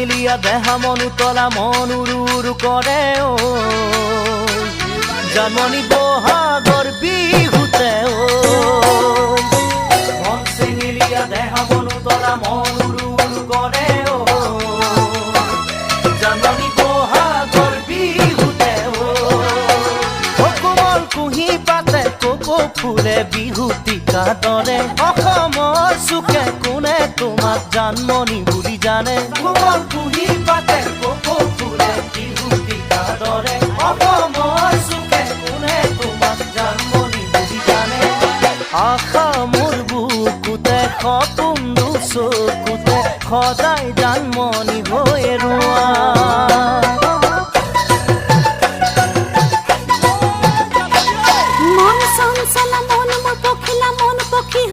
চেঙেলীয়া দেহা মন উতলা মন উৰু উৰু কৰে ঐ জানমণি বহাগৰ বিহুতে ঐ মন চেঙেলীয়া দেহা মন উতলা মন উৰু উৰু কৰে ঐ জানমণি বহাগৰ বিহুতে ঐ কোমল কুঁহি পাতে কোকো ফুলে বিহুতিকা দৰে অসমৰ চুকে কোনে তোমাক জানমণি বুলি জানে কোমল কুঁহি পাতে কোকো ফুলে বিহুতিকা দৰে অসমৰ চুকে কোনে তোমাক জানমণি বুলি জানে আশা মোৰ বুকুতে সপোন চকুতে সদায় জানমণি হৈ ৰোৱা